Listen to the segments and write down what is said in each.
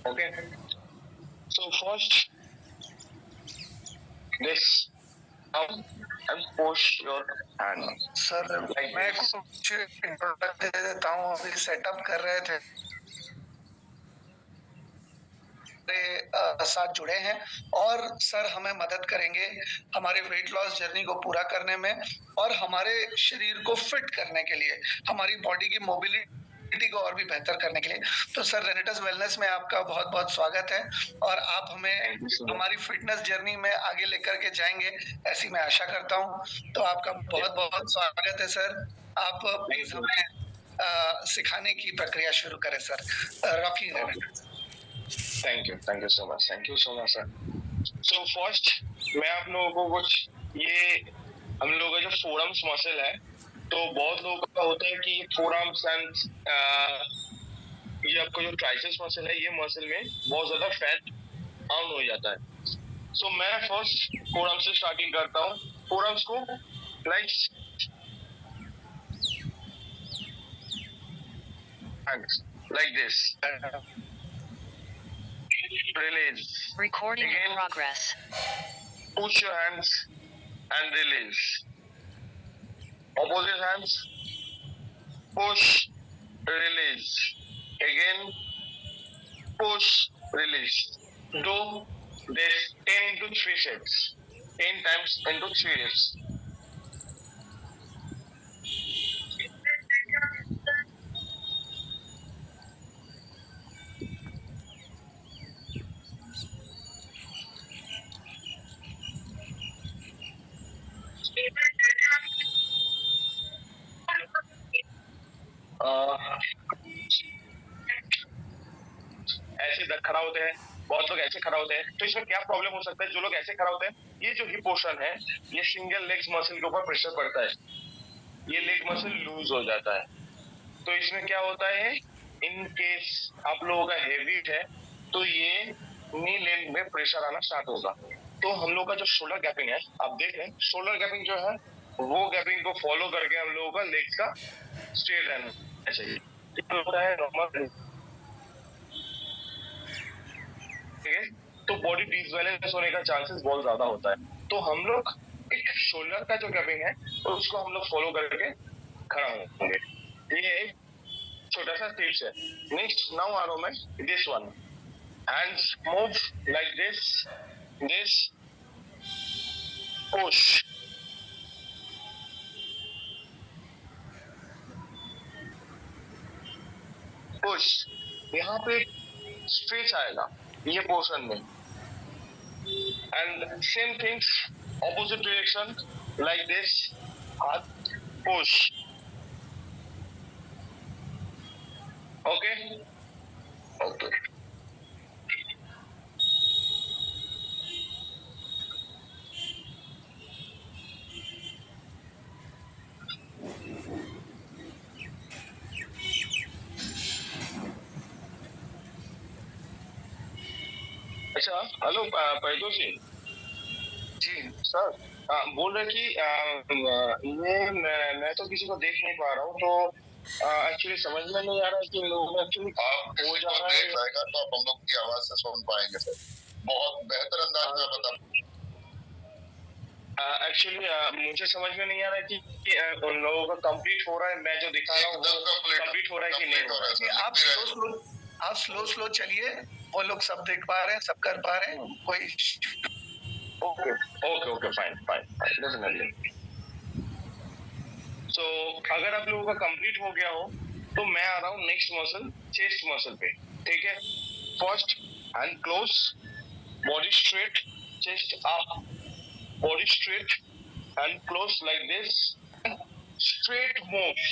Okay. So first, this thumb and push your hand. Sir Like मैं this. कुछ introduction दे देता हूँ। अभी सेटअप कर रहे थे, साथ जुड़े हैं और सर हमें मदद करेंगे हमारे वेट लॉस जर्नी को पूरा करने में और हमारे शरीर को फिट करने के लिए, हमारी बॉडी की मोबिलिटी को और भी बेहतर करने के लिए। तो सर रेनेटस वेलनेस में आपका बहुत बहुत स्वागत है और आप हमें हमारी फिटनेस जर्नी में आगे लेकर के जाएंगे, ऐसी मैं आशा करता हूँ। तो आपका बहुत बहुत स्वागत है सर। आप प्लीज हमें सिखाने की प्रक्रिया शुरू करें sir. Rocking रेनेटस। Thank you so much, sir. So first मैं आप लोगों को कुछ ये हम लोगों का जो फोरम्स मसल है, तो बहुत लोगों का होता है कि ये फोरम्स एंड ये आपका जो ट्राइसेप्स मसल है, ये मसल में बहुत ज्यादा फैट डाउन हो जाता है। सो मैं फर्स्ट फोरम से स्टार्टिंग करता हूँ। फोरम्स को like this. Release. Recording Again, in progress. push your hands and release. Opposite hands, push, release. Again, push, release. Do this 10 into 3 sets. 10 times into 3 sets. ऐसे खड़ा होते हैं, बहुत लोग ऐसे खड़ा होते हैं। तो इसमें क्या प्रॉब्लम हो सकता है? जो लोग ऐसे खड़ा होते हैं, ये जो हिप पोर्शन है, ये सिंगल लेग्स मसल के ऊपर प्रेशर पड़ता है, ये लेग मसल लूज हो जाता है। तो इसमें क्या होता है, इन केस आप लोगों का हेवी है तो ये नी लेग में प्रेशर आना स्टार्ट होगा। तो हम लोग का जो शोल्डर गैपिंग है, आप देखें शोल्डर गैपिंग जो है, वो गैपिंग को फॉलो करके हम लोगों का लेग्स का स्ट्रेट रहना चाहिए। होता है नॉर्मल, तो बॉडी डिसबैलेंस होने का चांसेस बहुत ज्यादा होता है। तो हम लोग एक शोल्डर का जो गैपिंग है, तो उसको हम लोग फॉलो करके खड़ा होंगे। ये एक छोटा सा टिप्स है। नेक्स्ट नाउ आ रहा हूं मैं this one. Hands move like this push, push. यहाँ पे स्ट्रेच आएगा ये पोर्शन में, and same things opposite direction like this, हाथ पुश। Okay okay. अच्छा, हेलो पैदो जी। जी सर बोल रहे कि ये मैं तो किसी को देख नहीं पा रहा हूँ, तो एक्चुअली समझ में नहीं आ रहा है कि लोगों में एक्चुअली आप हो किसी जा को रहा देख है। रहेगा तो आप हम लोग की आवाज से सुन पाएंगे सर, बहुत बेहतर अंदाज में बता। एक्चुअली मुझे समझ में नहीं आ रहा है कि उन लोगों का कंप्लीट हो रहा है, मैं जो दिखा रहा हूँ वो कंप्लीट हो रहा है कि नहीं हो रहा है। आप स्लो चलिए, वो लोग सब देख पा रहे हैं, सब कर पा रहे हैं, कोई okay okay okay, fine fine fine, definitely. So अगर आप लोगों का कंप्लीट हो गया हो, तो मैं आ रहा हूँ नेक्स्ट मसल, चेस्ट मसल पे। ठीक है, first hand close, body straight, chest up, body straight and close like this. Straight moves,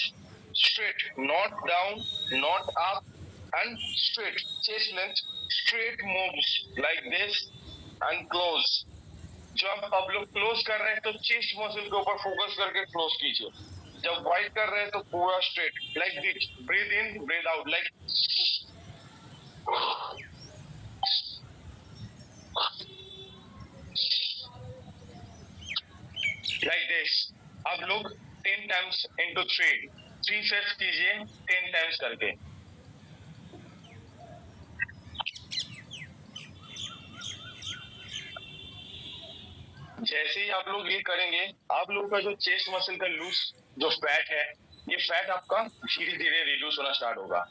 straight, not down, not up, and straight. Chest length, straight moves like this and close. जब आप लोग close कर रहे हैं तो chest muscle के ऊपर focus करके क्लोज कीजिए। जब वाइड कर रहे हैं तो पूरा straight like this, breathe in breathe out like this. आप लोग 10 टाइम्स इंटू 3 सेट्स कीजिए 10 टाइम्स करके। जैसे ही आप लोग ये करेंगे, आप लोगों का जो चेस्ट मसल का लूज जो फैट है, ये फैट आपका धीरे धीरे रिड्यूस होना स्टार्ट होगा।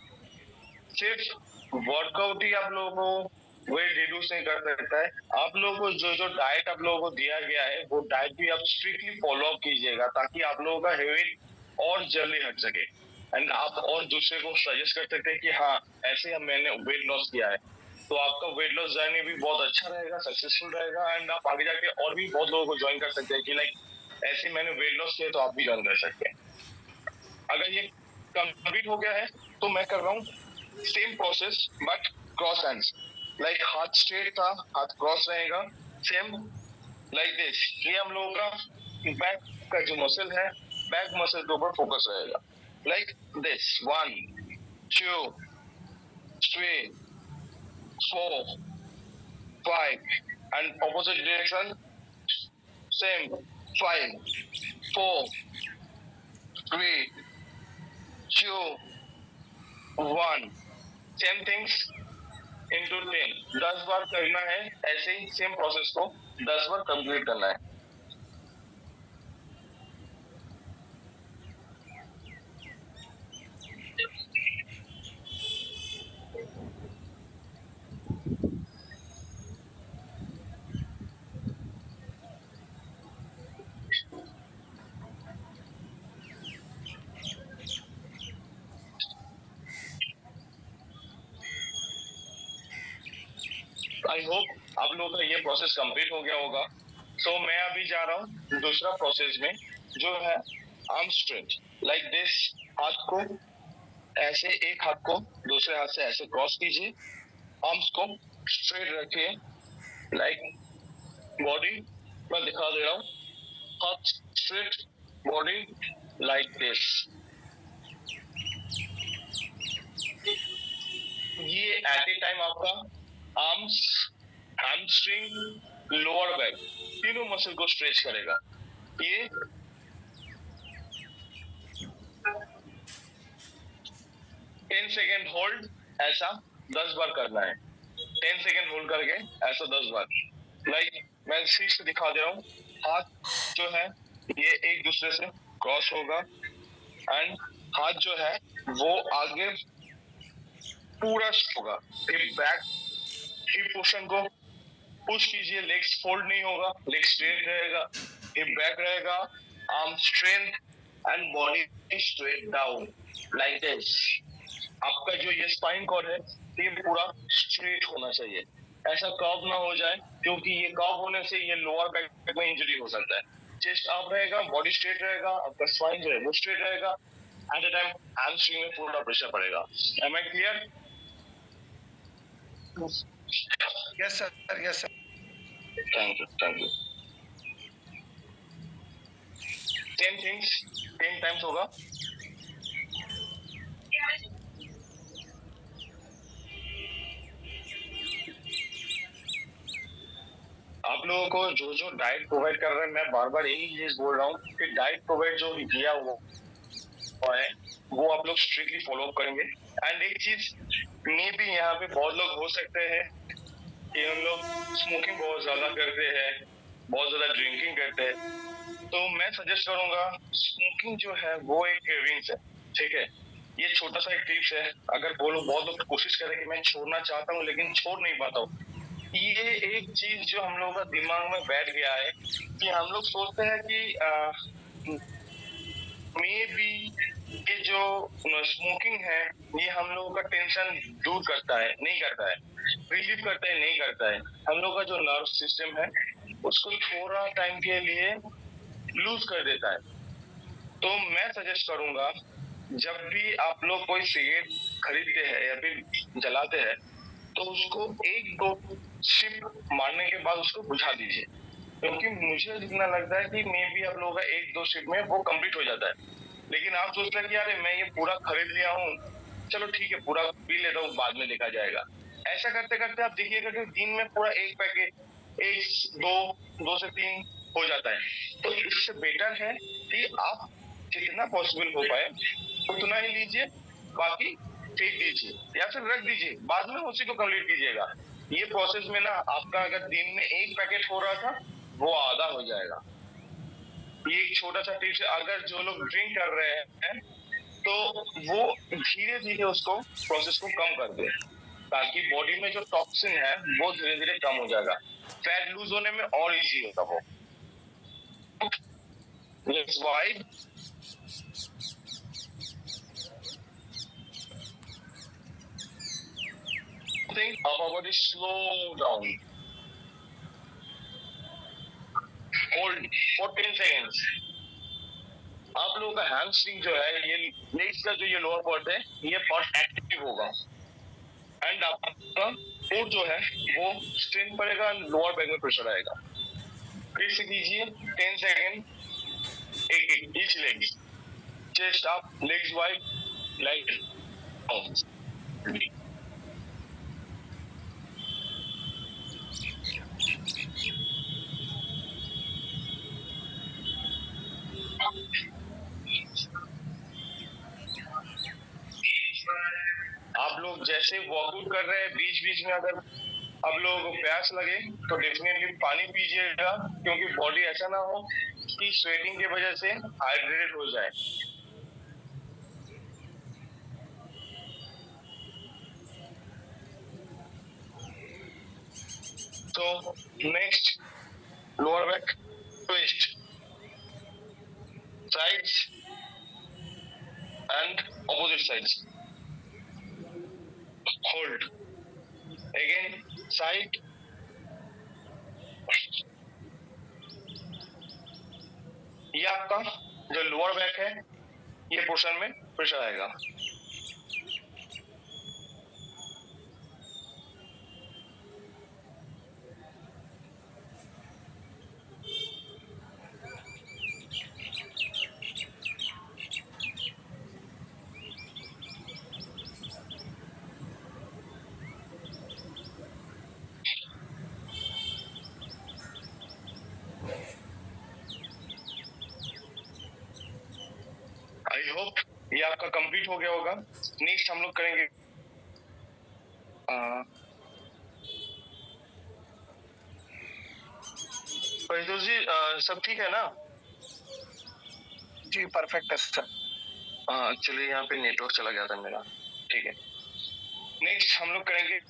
सिर्फ वर्कआउट ही आप लोगों को वेट रिड्यूस नहीं कर सकता है। आप लोगों को जो जो डाइट आप लोगों को दिया गया है, वो डाइट भी आप स्ट्रिक्टली फॉलो अप कीजिएगा, ताकि आप लोगों का वेट और जल्दी हट सके। एंड आप और दूसरे को सजेस्ट कर सकते हैं कि हाँ, ऐसे मैंने वेट लॉस किया है, तो आपका वेट लॉस जर्नी भी बहुत अच्छा रहेगा, सक्सेसफुल रहेगा। एंड आप आगे जाके और भी बहुत लोगों को ज्वाइन कर सकते हैं कि लाइक ऐसे मैंने वेट लॉस किया, तो आप भी ज्वाइन कर सकते हैं। अगर ये कंप्लीट हो गया है, तो मैं कर रहा हूँ same process but cross hands. Like हाथ स्ट्रेट था, हाथ क्रॉस रहेगा, सेम लाइक दिस। ये हम लोगों का बैक का जो मसल है, बैक मसल के ऊपर फोकस रहेगा। Like this 1 2 3 4 5 and opposite direction same 5 4 3 2 1 same things into 10 10 बार करना है। ऐसे ही सेम प्रोसेस को 10 बार कंप्लीट करना है। आई होप आप लोगों का ये प्रोसेस कंप्लीट हो गया होगा। तो मैं अभी जा रहा हूँ दूसरा प्रोसेस में, जो है आर्म स्ट्रेच। लाइक दिस, हाथ को ऐसे, एक हाथ को दूसरे हाथ से ऐसे क्रॉस कीजिए, आर्म्स को स्ट्रेट रखिए। लाइक बॉडी मैं दिखा दे रहा हूँ, हाथ स्ट्रेट, बॉडी लाइक दिस। ये एट ए टाइम आपका आर्म्स, हैमस्ट्रिंग, लोअर बैक तीनों मसल को स्ट्रेच करेगा। ये 10 सेकेंड होल्ड, ऐसा 10 बार करना है। 10 सेकेंड होल्ड करके ऐसा 10 बार। लाइक मैं ठीक से दिखा दे रहा हूँ, हाथ जो है ये एक दूसरे से क्रॉस होगा, एंड हाथ जो है वो आगे पूरा होगा। हिप बैक, हिप पोर्शन को पुश कीजिए, लेग्स फोल्ड नहीं होगा, लेग स्ट्रेट रहेगा, हिप बैक रहेगा, arm strength and body straight down like this. आपका जो ये स्पाइन कॉर्ड है, ये पूरा स्ट्रेट होना चाहिए, ऐसा कर्व ना हो जाए, क्योंकि ये कर्व होने से ये लोअर बैक में इंजरी हो सकता है। चेस्ट अप रहेगा, बॉडी स्ट्रेट रहेगा, आपका स्पाइन जो है वो स्ट्रेट रहेगा। एट द टाइम हैमस्ट्रिंग में पूरा प्रेशर पड़ेगा। Am I clear? Yes sir, yes sir. Thank you, thank you. Same things 10 times होगा। आप लोगों को जो जो डाइट प्रोवाइड कर रहे हैं, मैं बार बार यही चीज बोल रहा हूँ कि डाइट प्रोवाइड जो किया हुआ है, वो आप लोग स्ट्रिक्टली फॉलो अप करेंगे। एंड एक चीज मे भी यहाँ पे बहुत लोग हो सकते हैं कि हम लोग स्मोकिंग बहुत ज्यादा करते हैं, बहुत ज्यादा ड्रिंकिंग करते हैं, तो मैं सजेस्ट करूंगा, स्मोकिंग जो है वो एक क्रेविंग्स है, ठीक है। ये छोटा सा एक टिप्स है। अगर बोलो, बहुत लोग कोशिश करें कि मैं छोड़ना चाहता हूँ लेकिन छोड़ नहीं पाता हूँ, ये एक चीज जो हम लोगों का दिमाग में बैठ गया है कि हम लोग सोचते हैं कि मे बी ये जो स्मोकिंग है, ये हम लोगों का टेंशन दूर करता है, नहीं करता है, रिलीव करता है, नहीं करता है। हम लोग का जो नर्व सिस्टम है उसको थोड़ा टाइम के लिए लूज कर देता है। तो मैं सजेस्ट करूंगा, जब भी आप लोग कोई सिगरेट खरीदते हैं या फिर जलाते हैं, तो उसको 1-2 सिप मारने के बाद उसको बुझा दीजिए, क्योंकि मुझे जितना लगता है कि मे बी आप लोगों का 1-2 सिप में वो कंप्लीट हो जाता है। लेकिन आप सोचते हैं कि यार मैं ये पूरा खरीद लिया हूँ, चलो ठीक है पूरा पी लेता हूँ, बाद में देखा जाएगा। ऐसा करते करते आप देखिएगा कि दिन में पूरा एक पैकेट, 2 से 3 हो जाता है। तो इससे बेटर है कि आप जितना पॉसिबल हो पाए उतना ही लीजिए, बाकी फेंक दीजिए या फिर रख दीजिए, बाद में उसी को कंप्लीट कीजिएगा। ये प्रोसेस में ना आपका अगर दिन में 1 पैकेट हो रहा था, वो आधा हो जाएगा। ये एक छोटा सा टिप्स है, अगर जो लोग ड्रिंक कर रहे हैं तो वो धीरे धीरे उसको प्रोसेस को कम कर दे, ताकि बॉडी में जो टॉक्सिन है वो धीरे धीरे कम हो जाएगा, फैट लूज होने में और इजी होगा वो। Let's vibe. Think our body slow down. Hold for 10 seconds. आप लोगों का हैमस्ट्रिंग जो है, ये लेग्स का जो ये लोअर पार्ट है, ये पार्ट एक्टिव होगा एंड आपका कोर जो है वो स्ट्रेन पड़ेगा, लोअर बैक में प्रेशर आएगा। फिर से कीजिए 10 सेकेंड, एक एक each leg, chest up, legs wide, like down. आप लोग जैसे वॉकआउट कर रहे हैं, बीच बीच में अगर आप लोगों को प्यास लगे तो डेफिनेटली पानी पीजिएगा, क्योंकि बॉडी ऐसा ना हो कि स्वेटिंग की वजह से हाइड्रेटेड हो जाए। तो next, lower back twist, sides and opposite sides. Hold. Again, side. ये आपका जो लोअर बैक है, ये पोर्शन में प्रेशर आएगा। आई होप ये आपका कंप्लीट हो गया होगा। नेक्स्ट हम लोग करेंगे फरीदौल जी, सब ठीक है ना? जी परफेक्ट है सर। चलिए, यहाँ पे नेटवर्क चला गया था मेरा, ठीक है। नेक्स्ट हम लोग करेंगे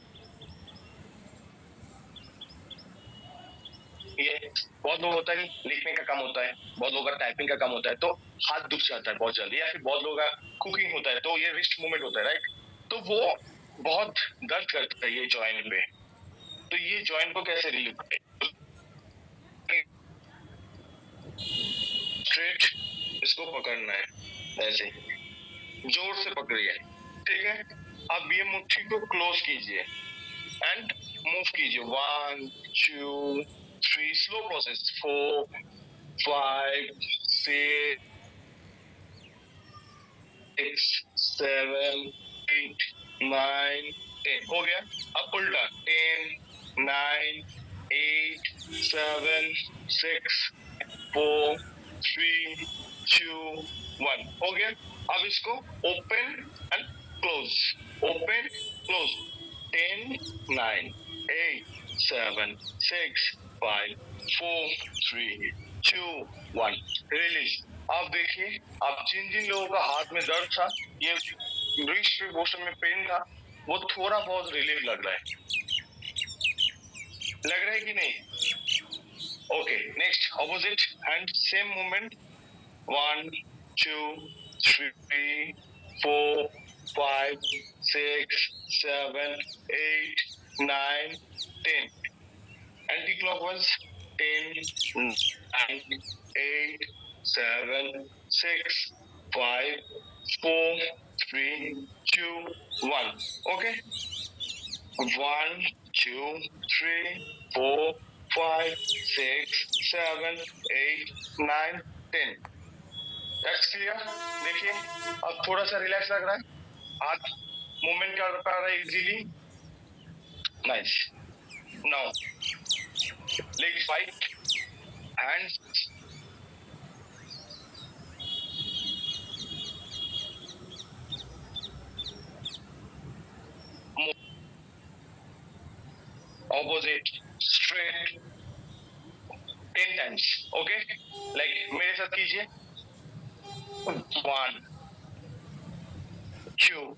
ये, बहुत लोग होता है लिखने का काम होता है, बहुत लोगों का टाइपिंग का काम होता है, तो हाथ दुख जाता है बहुत जल्दी, या फिर बहुत लोगों का कुकिंग होता है तो ये रिस्ट मूवमेंट होता है, राइट? तो वो बहुत दर्द करता है ये जॉइंट पे। तो ये जॉइंट को कैसे रिलीव करें? स्ट्रेट इसको पकड़ना है, ऐसे जोर से पकड़िए, ठीक है। अब ये मुट्ठी को क्लोज कीजिए एंड मूव कीजिए, 1 2 3, स्लो प्रोसेस, 4 5 6 7 8 9 10, हो गया। अब उल्टा, 10 9 8 7 6 4 3 2 1, हो गया। अब इसको open and close, open close, 10 9 8 7 6 5 4 3 2 1, release. अब देखिए, अब जिन जिन लोगों का हाथ में दर्द था, ये रिस्ट पोर्शन में पेन था, वो थोड़ा बहुत रिलीफ लग रहा है कि नहीं? Okay, next opposite hand, same movement, 1 2 3 4 5 6 7 8 9 10, anti clockwise, 10 9 8 7 6 5 4 3 2 1, okay. 1 2 3 4 5 6 7 8 9 10, that's clear. देखिए, अब थोड़ा सा रिलैक्स लग रहा है, हाथ मूवमेंट कर पा रहा है easily, nice. Now legs wide, hands opposite, straight, 10 times. Okay, like मेरे साथ कीजिए. 1 2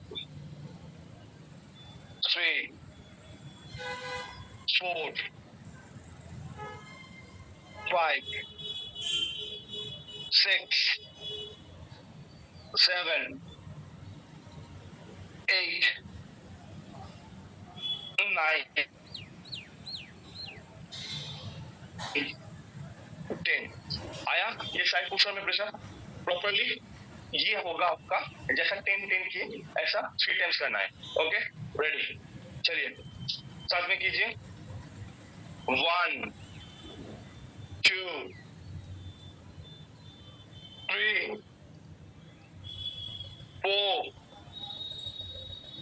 3 4 5 6 7 8 9 10. आया ये साइड पोस्चर में प्रेशर प्रॉपरली. ये होगा आपका जैसा 10 किए ऐसा 3 टाइम्स करना है. Okay, ready. चलिए साथ में कीजिए. 1 2 3 4.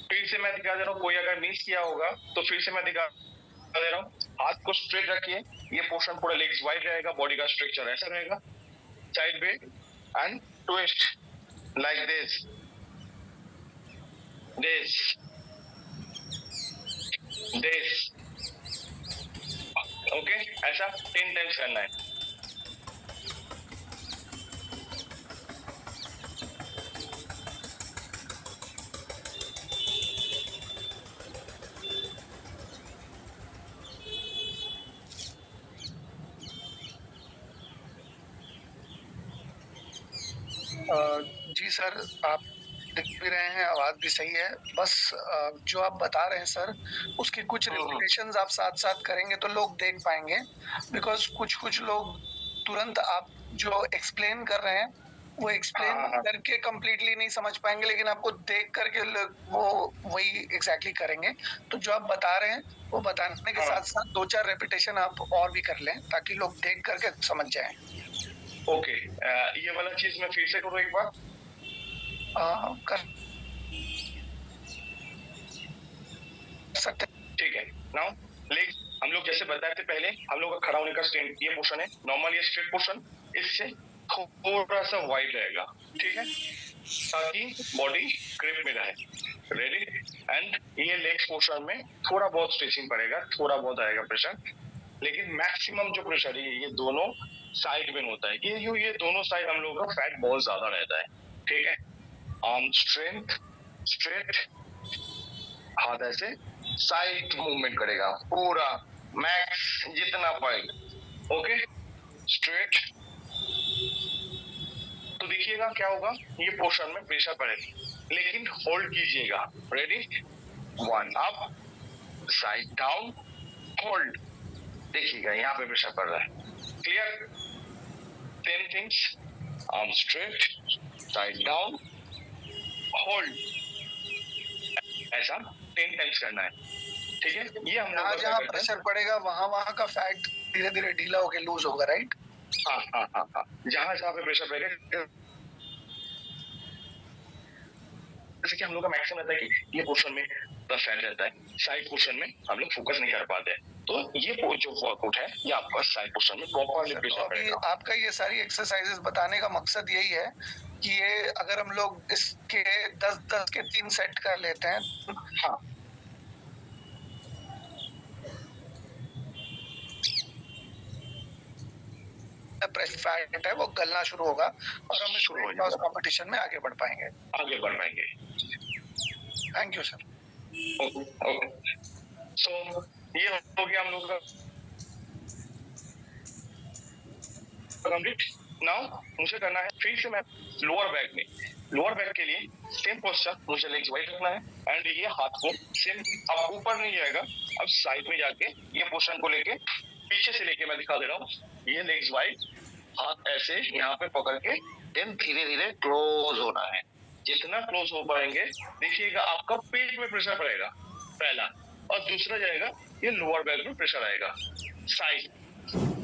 फिर से मैं दिखा दे रहा हूँ, कोई अगर मिस किया होगा तो फिर से मैं दिखा दे रहा हूँ. हाथ को स्ट्रेट रखिए. ये पोर्शन पूरा लेग्स वाइड रहेगा, बॉडी का स्ट्रक्चर ऐसा रहेगा. Side bend and twist like this. Okay, ऐसा 10 टाइम्स करना है. जी सर, आप दिख भी रहे हैं, आवाज भी सही है. बस जो आप बता रहे हैं सर, उसके कुछ रिपीटेशंस आप साथ साथ करेंगे तो लोग देख पाएंगे. बिकॉज कुछ लोग तुरंत आप जो एक्सप्लेन कर रहे हैं वो एक्सप्लेन करके कंप्लीटली नहीं समझ पाएंगे, लेकिन आपको देख करके वो वही एग्जैक्टली करेंगे. तो जो आप बता रहे हैं वो बताने के साथ साथ 2-4 रेपिटेशन आप और भी कर लें ताकि लोग देख करके समझ जाएं. ओके, ये वाला चीज मैं फिर से करूँ एक बार. कर सकते. ठीक है. नाउ लेग हम लोग जैसे बताए थे पहले, हम लोग का खड़ा होने का स्टैंड ये पोर्शन है. नॉर्मल ये स्ट्रेट पोर्शन, इससे थोड़ा सा वाइड रहेगा. ठीक है, ताकि बॉडी ग्रिप में रहे. रेडी. एंड ये लेग पोर्शन में थोड़ा बहुत स्ट्रेचिंग पड़ेगा, थोड़ा बहुत आएगा प्रेशर, लेकिन मैक्सिमम जो प्रेशर है ये दोनों साइड में होता है. ये दोनों साइड हम लोग का फैट बहुत ज्यादा रहता है. ठीक है. आर्म स्ट्रेंथ स्ट्रेट, हाथ ऐसे साइड मूवमेंट करेगा पूरा मैक्स जितना पड़ेगा. Okay, straight. तो देखिएगा क्या होगा, ये पोर्शन में प्रेशर पड़ेगा, लेकिन होल्ड कीजिएगा. Ready. 1 up, side down, hold. देखिएगा यहाँ पे प्रेशर पड़ रहा है. Clear. 10 things. Arm straight, side down, hold. ऐसा 10 टाइम्स करना है. ठीक है. ये हम लोग जहाँ प्रेशर पड़ेगा वहाँ का फैट धीरे धीरे ढीला होकर लूज होगा. राइट. हाँ. जहाँ पे प्रेशर पड़ेगा, जैसे कि हम लोग का मैक्सिमम रहता है कि ये पोर्शन में फैट रहता है, साइड पोर्शन में हम लोग फोकस नहीं कर पाते हैं. तो ये जो वर्कआउट है ये आपका साइड पोर्शन में प्रॉपरली प्रेशर पड़ेगा. आपका ये सारी एक्सरसाइजेस बताने का मकसद यही है कि ये अगर हम लोग इसके 10 के 3 सेट कर लेते हैं. हाँ. फैट है वो गलना शुरू होगा और हम शुरू लॉस कंपटीशन में आगे बढ़ पाएंगे. Thank you sir. ओके. सो ये हो गया हम लोग का कंप्लीट. नाउ मुझे करना है फिर से मैं लोअर बैक में. लोअर बैक के लिए सेम पोस्चर, मुझे लेग्स वाइड रखना है एंड ये हाथ को सेम अब ऊपर नहीं जाएगा, अब साइड में जाके ये पोर्शन को लेके पीछे से लेके मैं दिखा दे रहा हूँ. ये लेग्स वाइड, हाथ ऐसे यहाँ पे पकड़ के देन धीरे धीरे क्लोज होना है. जितना क्लोज हो पाएंगे देखिएगा आपका पेट में प्रेशर पड़ेगा पहला, और दूसरा जाएगा ये लोअर बैक में प्रेशर आएगा. साइड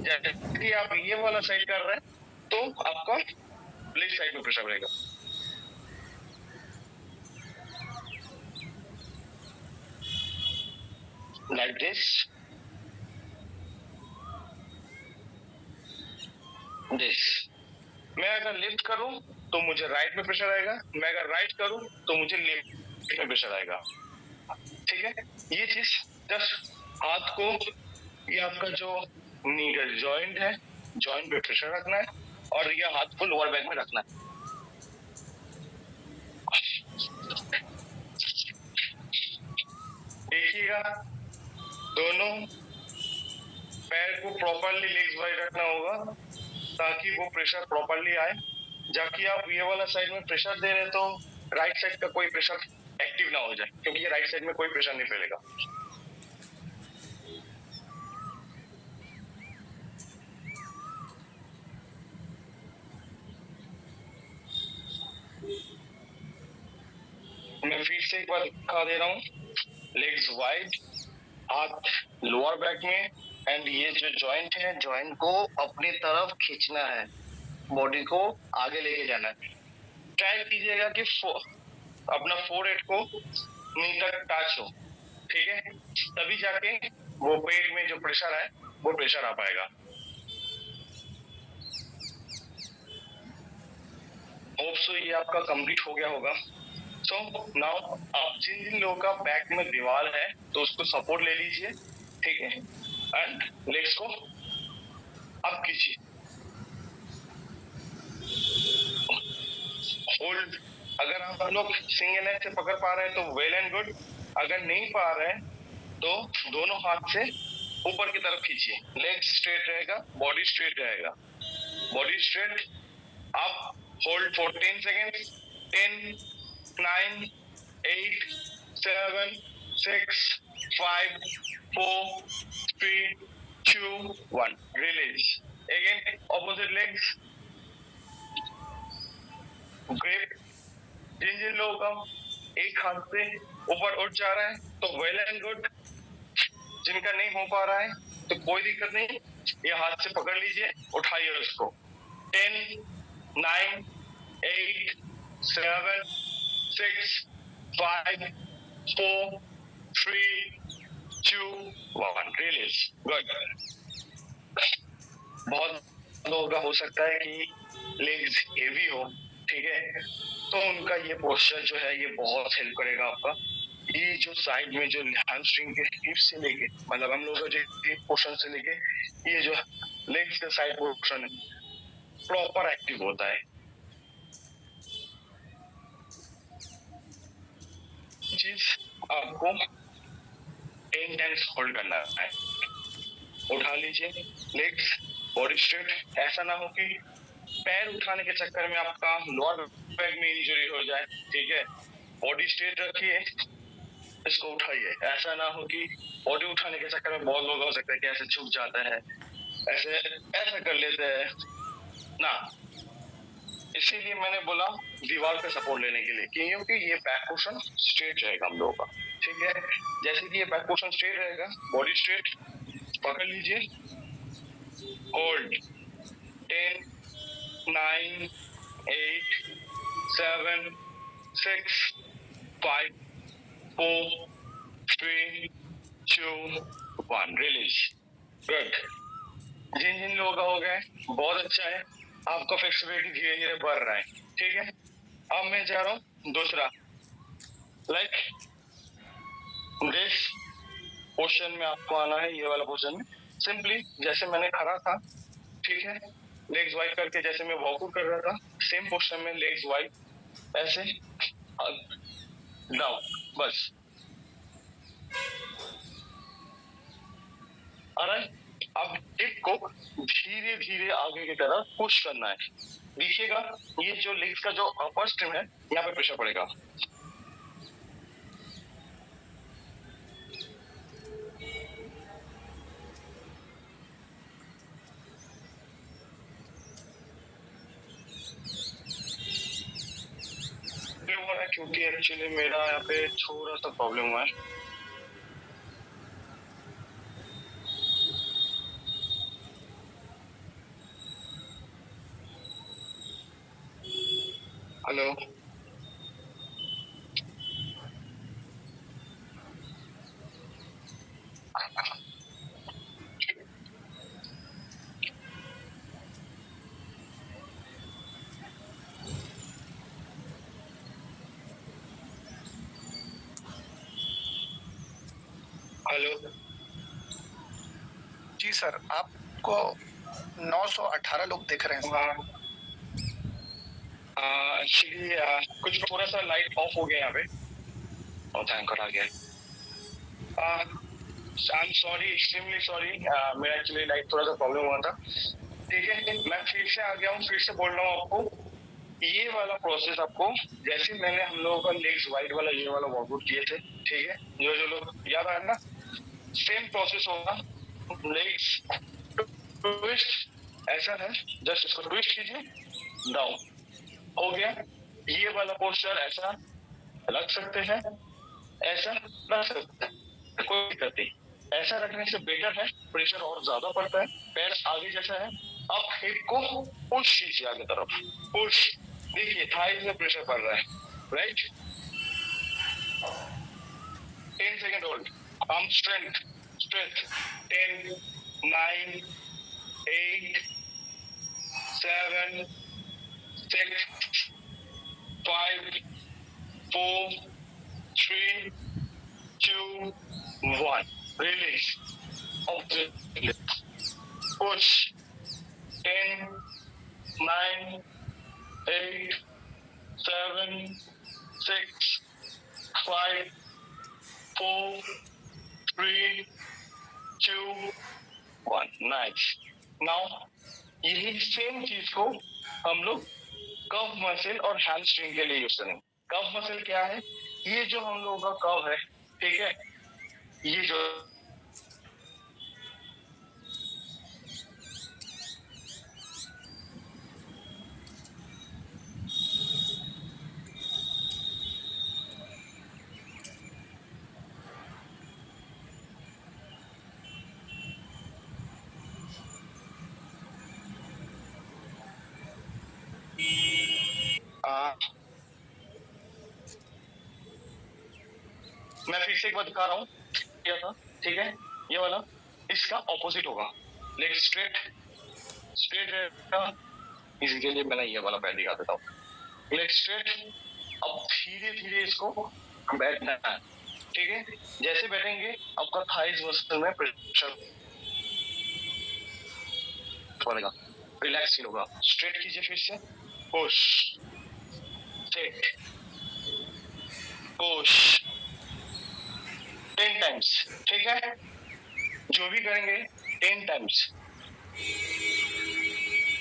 जैसे कि आप ये वाला साइड कर रहे हैं तो आपका लेफ्ट साइड में प्रेशर पड़ेगा. Like this. मैं अगर लेफ्ट करूं तो मुझे राइट में प्रेशर आएगा, मैं अगर राइट करूं तो मुझे लेफ्ट में प्रेशर आएगा. ठीक है. ये चीज जस्ट हाथ को, ये आपका जो नी का जॉइंट है जॉइंट पे प्रेशर रखना है और ये हाथ को लोअर बैक में रखना है। देखिएगा, दोनों पैर को प्रॉपरली लेग्स वाइड रखना होगा ताकि वो प्रेशर प्रॉपरली आए। जाकि आप ये वाला साइड में प्रेशर दे रहे तो राइट साइड का कोई प्रेशर एक्टिव ना हो जाए, क्योंकि ये राइट साइड में कोई प्रेशर नहीं फैलेगा। मैं फिर से एक बार दिखा दे रहा हूँ, लेग्स वाइड, हाथ लोअर बैक में, एंड ये जो जॉइंट है, जॉइंट को अपनी तरफ खींचना है, बॉडी को आगे लेके जाना है। ट्राई कीजिएगा कि अपना फोरहेड को नी तक टच हो, ठीक है, तभी जाके वो पेट में जो प्रेशर है वो प्रेशर आ पाएगा। होप सो ये आपका कंप्लीट हो गया होगा। सो नाउ आप जिन लोगों का बैक में दीवार है तो उसको सपोर्ट ले लीजिए, ठीक है, एंड लेग्स को अप कीजिए, होल्ड। अगर आप लोग सिंगल हैंड से पकड़ पा रहे हैं तो वेल एंड गुड, अगर नहीं पा रहे हैं तो दोनों हाथ से ऊपर की तरफ खींचिए, लेग स्ट्रेट रहेगा, बॉडी स्ट्रेट रहेगा, बॉडी स्ट्रेट। आप hold for 10 seconds, 10, 9, 8, 7, 6, 5, 4, 3, 2, 1, release. Again, opposite legs, grip। जिन लोगों का एक हाथ से ऊपर उठ जा रहा है तो वेल एंड गुड, जिनका नहीं हो पा रहा है तो कोई दिक्कत नहीं, ये हाथ से पकड़ लीजिए, उठाइए उसको। 10, 9, 8, 7, 6, 5, 4, 3, 2, 1, रिलीज। गुड। बहुत लोगों का हो सकता है कि लेग्स हेवी हो, ठीक है, तो उनका ये पोस्चर जो है ये बहुत हेल्प करेगा आपका। ये जो साइड में जो हैमस्ट्रिंग के हिप्स से लेके, मतलब हम लोग का जो हिप पोर्शन से लेके ये जो लेग्स का साइड पोर्शन है प्रॉपर एक्टिव होता है। चीज आपको 10 टाइम्स होल्ड करना है। उठा लीजिए लेग्स, बॉडी स्ट्रेट। ऐसा ना हो कि पैर उठाने के चक्कर में आपका लोअर बैक में इंजरी हो जाए, ठीक है, बॉडी स्ट्रेट रखिए, इसको उठाइए। ऐसा ना हो कि बॉडी उठाने के चक्कर में बहुत लोग हो सकता है कि ऐसे झुक जाता है, ऐसे ऐसा कर लेते हैं ना। इसीलिए मैंने बोला दीवार पे सपोर्ट लेने के लिए, क्योंकि ये बैक पोर्शन स्ट्रेट रहेगा हम लोगों का, ठीक है। जैसे कि ये बैक पोर्शन स्ट्रेट रहेगा, बॉडी स्ट्रेट, पकड़ लीजिए, होल्ड। 10, 9, 8, 7, 6, 5, 4, 3, 2, 1, रिलीज। गुड। जिन लोगों का हो गया है बहुत अच्छा है, आपका फ्लेक्सिबिलिटी धीरे धीरे बढ़ रहा है, ठीक है। अब मैं जा रहा हूँ दूसरा, लाइक दिस पोर्शन में आपको आना है, ये वाला पोर्शन में सिंपली जैसे मैंने खड़ा था, ठीक है, लेग्स वाइड करके जैसे मैं वॉकआउट कर रहा था, सेम पोर्शन में लेग्स वाइड ऐसे डाउन, बस। अब हिप को धीरे धीरे आगे की तरफ पुश करना है। देखिएगा ये जो लेग्स का जो अपर स्ट्रिंग है यहाँ पे प्रेशर पड़ेगा। क्योंकि एक्चुअली मेरा यहाँ पे थोड़ा सा प्रॉब्लम हुआ है। Hello, hello. जी सर, आपको 918 लोग देख रहे हैं सर। एक्चुअली कुछ थोड़ा सा लाइट ऑफ हो गया यहाँ पे और थैंक गॉड आ गया। I am sorry, extremely sorry, मेरा एक्चुअली लाइट थोड़ा सा प्रॉब्लम हुआ था। ठीक है, मैं फिर से आ गया हूँ, फिर से बोल रहा हूँ आपको ये वाला प्रोसेस आपको जैसे मैंने हम लोगों का लेग्स वाइड वाला ये वाला वर्कआउट किए थे, ठीक है, जो लोग याद आया ना, सेम प्रोसेस होगा। लेग्स ट्विस्ट ऐसा है, जस्ट इसको ट्विस्ट कीजिए, डाउन हो गया। ये वाला पोस्चर ऐसा रख सकते हैं, ऐसा रख सकते हैं, कोई दिक्कत नहीं। ऐसा रखने से बेटर है, प्रेशर और ज्यादा पड़ता है, पैर आगे जैसा है। अब हिप को पुश कीजिए आगे तरफ, पुश। देखिए थाइज में प्रेशर पड़ रहा है, right. 10 second hold, arm strength, strength. 10, 9, 8, 7, 6, 5, 4, 3, 2, 1. Release. Push. 10, 9, 8, 7, 6, 5, 4, 3, 2, 1. Nice. Now, यही सेम चीज को हम लोग कफ मसल और हैमस्ट्रिंग के लिए यूज करेंगे। कफ मसल क्या है? ये जो हम लोगों का कफ है, ठीक है, ये जो मैं फिर से एक बार दिखा रहा हूँ, क्या था, ठीक है, ये वाला इसका ऑपोजिट होगा। लेग स्ट्रेट, स्ट्रेट रहेगा। इसके लिए मैंने ये वाला पैर दिखा देता हूँ, लेग स्ट्रेट। अब धीरे धीरे इसको बैठना है, ठीक है। जैसे बैठेंगे आपका थाइज मसल में प्रेशर पड़ेगा, रिलैक्स फील होगा। स्ट्रेट कीजिए फिर से, पुश, स्ट्रेट, पुश 10 टाइम्स, ठीक है। जो भी करेंगे 10 times,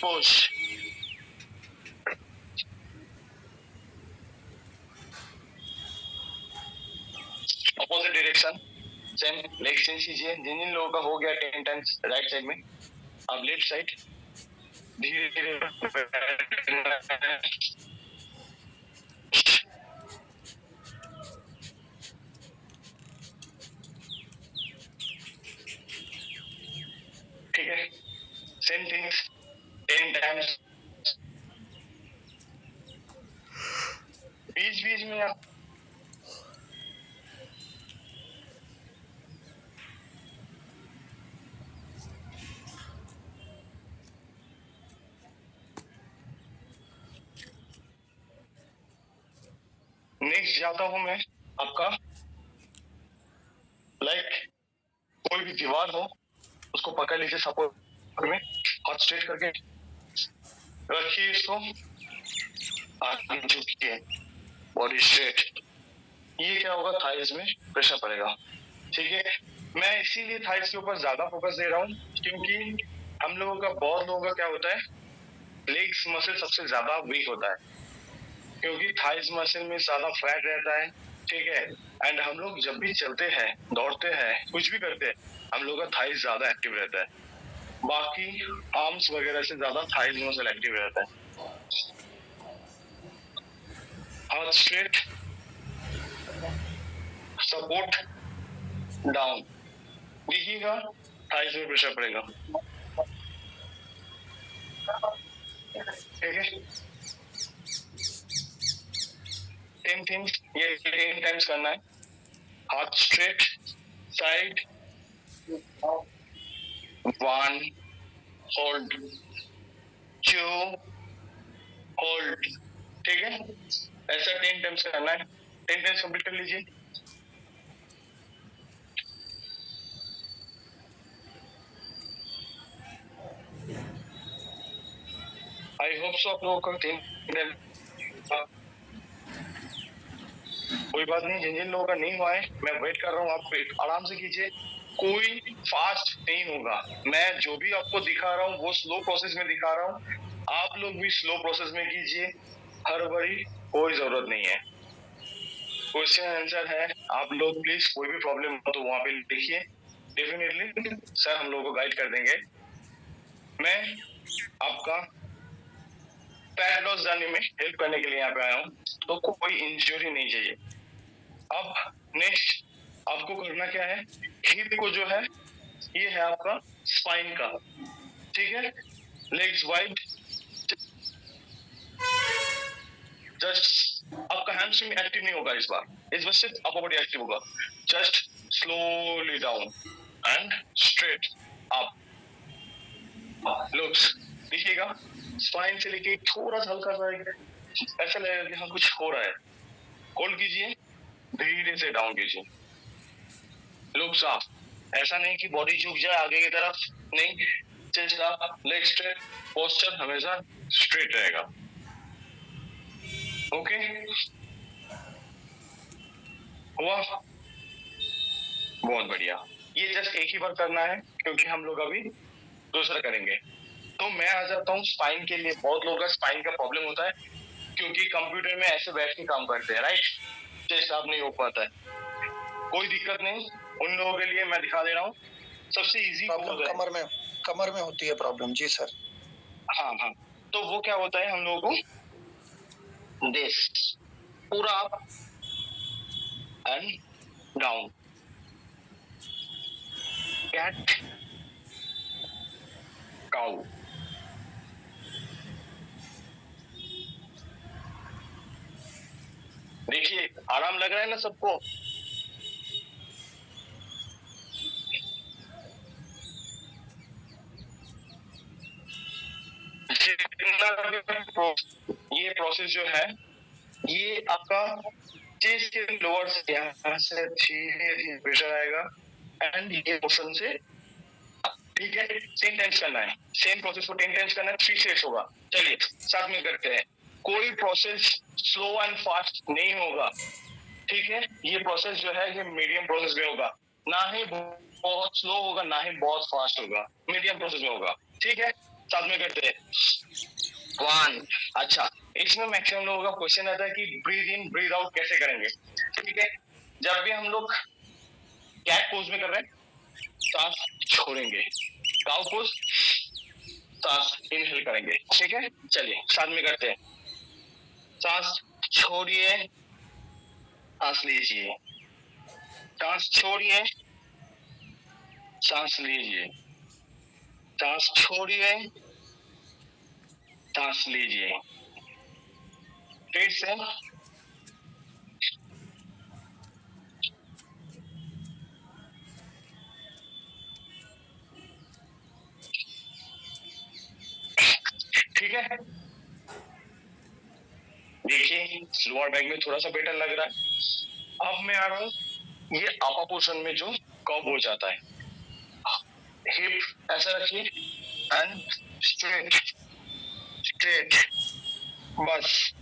push, opposite direction, same leg change कीजिए। जिन जिन लोगों का हो गया 10 टाइम्स राइट साइड में, अब लेफ्ट साइड धीरे धीरे, ठीक है, सेम थिंग्स 10 टाइम्स। बीच बीच में आप नेक्स्ट जाता हूं मैं आपका, लाइक कोई भी दीवार हो उसको पकड़ लीजिए सपोर्ट में, हाथ स्ट्रेट करके रखिए, इसको आगे झुकिए, बॉडी स्ट्रेट। ये क्या होगा, थाइज में प्रेशर पड़ेगा, ठीक है। मैं इसीलिए थाइज के ऊपर ज्यादा फोकस दे रहा हूँ, क्योंकि हम लोगों का, बहुत लोगों का क्या होता है, लेग्स मसल सबसे ज्यादा वीक होता है, क्योंकि थाइज मसल में ज्यादा फैट रहता है, ठीक है। एंड हम लोग जब भी चलते हैं, दौड़ते हैं, कुछ भी करते हैं, हम लोग का थाइज ज्यादा एक्टिव रहता है, बाकी आर्म्स वगैरह से ज्यादा थाइज मसल एक्टिव रहता है। हाथ स्ट्रेट, सपोर्ट डाउन, देखिएगा थाइज में प्रेशर पड़ेगा, ठीक है। 10 थिंग्स ये 10 टाइम्स करना है। हाथ स्ट्रेट, साइड, 1, होल्ड, 2, होल्ड, ठीक है। ऐसा 10 टाइम्स करना है। 10 टाइम्स कंप्लीट कर लीजिए। आई होप सो आप लोगों का 3 दिन कोई बात नहीं, जिन जिन लोगों का नहीं हुआ है मैं वेट कर रहा हूँ, आप वेट आराम से कीजिए, कोई फास्ट नहीं होगा। मैं जो भी आपको दिखा रहा हूँ वो स्लो प्रोसेस में दिखा रहा हूँ, आप लोग भी स्लो प्रोसेस में कीजिए, हड़बड़ी कोई जरूरत नहीं है। क्वेश्चन आंसर है, आप लोग प्लीज कोई भी प्रॉब्लम हो तो वहां पे लिखिए, डेफिनेटली सर हम लोग को गाइड कर देंगे। मैं आपका फैट लॉस जर्नी में हेल्प करने के लिए यहाँ पे आया हूँ, तो कोई इंजरी नहीं चाहिए। अब नेक्स्ट आपको करना क्या है, हिप को जो है ये है आपका स्पाइन का, ठीक है, लेग्स वाइड, जस्ट आपका हैमस्ट्रिंग एक्टिव नहीं होगा इस बार सिर्फ अपर बॉडी एक्टिव होगा। Just slowly down and straight up, looks देखिएगा, स्पाइन से लेके थोड़ा सा हल्का सा ऐसा लगेगा कि हाँ कुछ हो रहा है, होल्ड कीजिए, धीरे से डाउन कीजिए, लुक्स अप, ऐसा नहीं कि बॉडी झुक जाए आगे की तरफ, नहीं, chest up, leg straight, posture हमेशा स्ट्रेट रहेगा। ओके, हुआ, बहुत बढ़िया। ये जस्ट एक ही बार करना है क्योंकि हम लोग अभी दूसरा करेंगे। तो मैं आ जाता हूँ स्पाइन के लिए। बहुत लोगों का स्पाइन का प्रॉब्लम होता है क्योंकि कंप्यूटर में ऐसे बैठ के काम करते हैं, राइट, चेस्ट अप नहीं हो पाता है, कोई दिक्कत नहीं, उन लोगों के लिए मैं दिखा दे रहा हूँ सबसे इजी प्रॉब्लम कमर में होती है प्रॉब्लम। जी सर। हाँ हाँ, तो वो क्या होता है, हम लोगों को दिस पूरा up and down, cat cow, देखिए आराम लग रहा है ना सबको। ये प्रोसेस जो है ये आपका चेस्ट के लोअर से यहाँ से धीरे प्रेशर आएगा एंड ये पोर्शन से, ठीक है, 10 टाइम्स करना है, सेम प्रोसेस को 10 टाइम्स करना है, 3 सेट्स होगा। चलिए साथ में करते हैं, कोई प्रोसेस स्लो एंड फास्ट नहीं होगा, ठीक है, ये प्रोसेस जो है ये मीडियम प्रोसेस में होगा, ना ही बहुत स्लो होगा ना ही बहुत फास्ट होगा, मीडियम प्रोसेस में होगा, ठीक है, साथ में करते हैं। 1, अच्छा, इसमें मैक्सिमम लोगों का क्वेश्चन आता है कि ब्रीद इन ब्रीद आउट कैसे करेंगे, ठीक है, जब भी हम लोग कैट पोज में कर रहे हैं सांस छोड़ेंगे, काउ पोज सांस इनहेल करेंगे, ठीक है, चलिए साथ में करते हैं, सांस छोड़िए, सांस लीजिए, सांस छोड़िए, सांस लीजिए, सांस छोड़िए, सांस लीजिए, फिर से, ठीक है, देखिए लोअर बैक में थोड़ा सा बेटर लग रहा है। अब मैं आ रहा हूँ ये अपर पोर्शन में जो कर्व हो जाता है, हिप ऐसा रखिए एंड स्ट्रेट स्ट्रेट, बस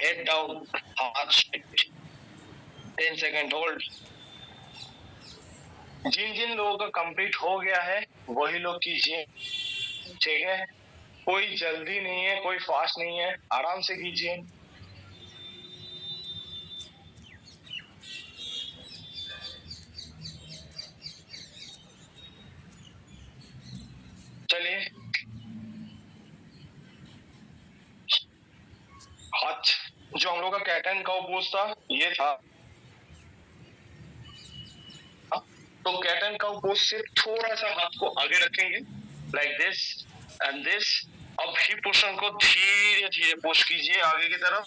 हेड डाउन, हाथ स्ट्रेट, 10 सेकंड होल्ड। जिन जिन लोगों का कंप्लीट हो गया है वही लोग कीजिए, ठीक है, कोई जल्दी नहीं है, कोई फास्ट नहीं है, आराम से कीजिए। चलिए हाथ, जो हम लोग का कैट एंड काउ पोज था ये था, तो कैट एंड काउ पोज से थोड़ा सा हाथ को आगे रखेंगे लाइक दिस एंड दिस। अब हिप पोर्शन को धीरे धीरे पुश कीजिए आगे की तरफ,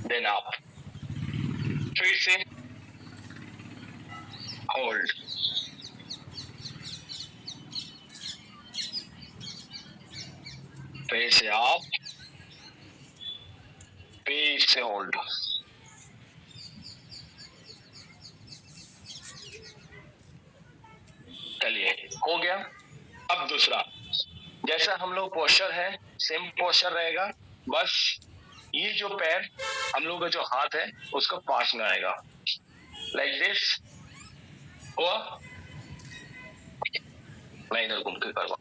देन अप, फिर से होल्ड, फिर से अप, फिर से होल्ड। चलिए हो गया। अब दूसरा, जैसा हम लोग पोस्चर है सेम पोस्चर रहेगा, बस ये जो पैर हम लोग का जो हाथ है उसका पास में आएगा, लाइक दिस हुआ। मैं इधर घूम के करवा,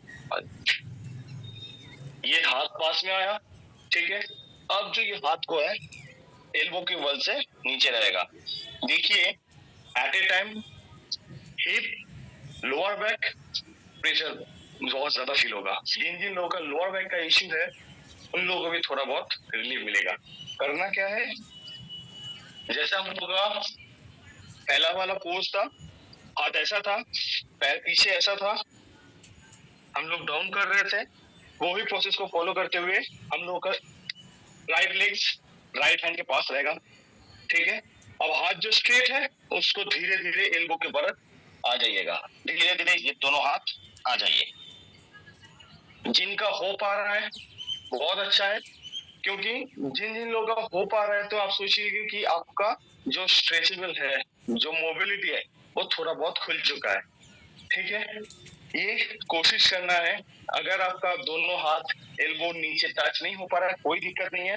ये हाथ पास में आया, ठीक है। अब जो ये हाथ को है एल्बो के बल से नीचे रहेगा। देखिए at a time hip lower back pressure बहुत ज्यादा फील होगा। जिन जिन लोगों का लोअर बैक का इश्यू है उन लोगों को भी थोड़ा बहुत रिलीफ मिलेगा। करना क्या है, जैसा हम लोग का पहला वाला पोज था, हाथ ऐसा था, पैर पीछे ऐसा था, हम लोग डाउन कर रहे थे, वो भी प्रोसेस को फॉलो करते हुए हम लोग का राइट लेग्स राइट हैंड के पास रहेगा, ठीक है। अब हाथ जो स्ट्रेट है उसको धीरे धीरे एल्बो के बरत आ जाइएगा, धीरे धीरे ये दोनों हाथ आ जाइए। जिनका हो पा रहा है बहुत अच्छा है, क्योंकि जिन जिन लोगों का हो पा रहा है तो आप सोचिए कि आपका जो स्ट्रेचेबल है, जो मोबिलिटी है वो थोड़ा बहुत खुल चुका है, ठीक है। ये कोशिश करना है। अगर आपका दोनों हाथ एल्बो नीचे टच नहीं हो पा रहा है कोई दिक्कत नहीं है।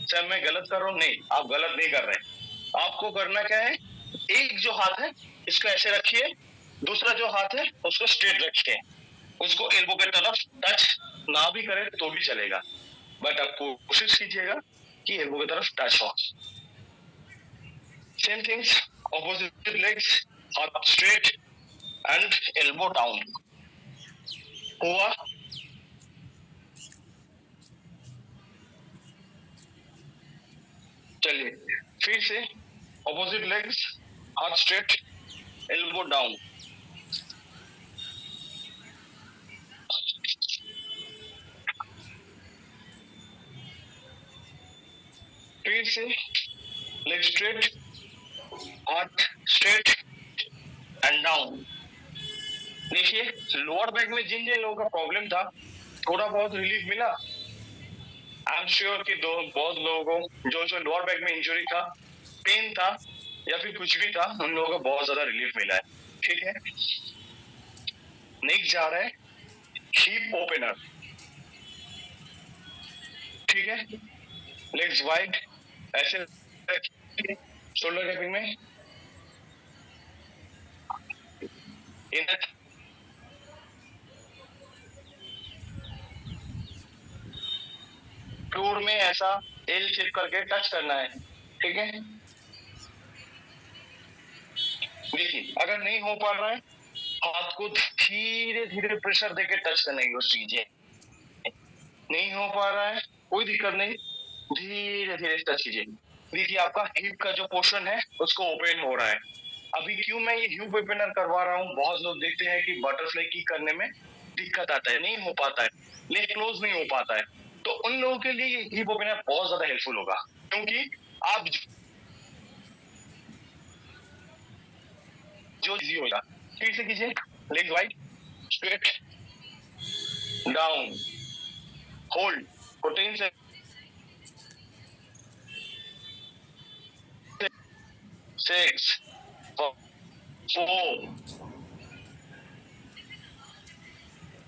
सर मैं गलत कर रहा हूँ, नहीं आप गलत नहीं कर रहे। आपको करना क्या है, एक जो हाथ है इसको ऐसे रखिए, दूसरा जो हाथ है उसको स्ट्रेट रखिए, उसको एल्बो के तरफ टच ना भी करे तो भी चलेगा, बट आप कोशिश कीजिएगा कि एल्बो की तरफ टच हो। सेम थिंग्स ऑपोजिट लेग्स, हाथ स्ट्रेट एंड एल्बो डाउन हुआ। चलिए फिर से ऑपोजिट लेग्स, हाथ स्ट्रेट एल्बो डाउन। फिर से लेग स्ट्रेट, हाथ स्ट्रेट एंड डाउन। देखिए लोअर बैक में जिन जिन लोगों का प्रॉब्लम था थोड़ा बहुत रिलीफ मिला। आई एम श्योर कि बहुत लोगों को जो जो लोअर बैक में इंजरी था, पेन था या फिर कुछ भी था, उन लोगों को बहुत ज्यादा रिलीफ मिला है, ठीक है। नेक्स्ट जा रहा है हिप ओपनर, ठीक है। लेग्स वाइड ऐसे, शोल्डर टैपिंग में इन फ्लोर में ऐसा एल शेप करके टच करना है, ठीक है। देखिए अगर नहीं हो पा रहा है हाथ को धीरे धीरे प्रेशर देके टच करने की कोशिश कीजिए। नहीं हो पा रहा है कोई दिक्कत नहीं, धीरे धीरे टच कीजिए। देखिए आपका हिप का जो पोर्शन है उसको ओपन हो रहा है। अभी क्यों मैं ये हिप ओपनर करवा रहा हूँ, बहुत लोग देखते हैं कि बटरफ्लाई किक करने में दिक्कत आता है, नहीं हो पाता है, लेग क्लोज नहीं हो पाता है, तो उन लोगों के लिए ये हिप ओपनर बहुत ज्यादा हेल्पफुल होगा। क्योंकि आप जो इजी होगा, फिर से कीजिए, leg wide straight down hold for 10 6 4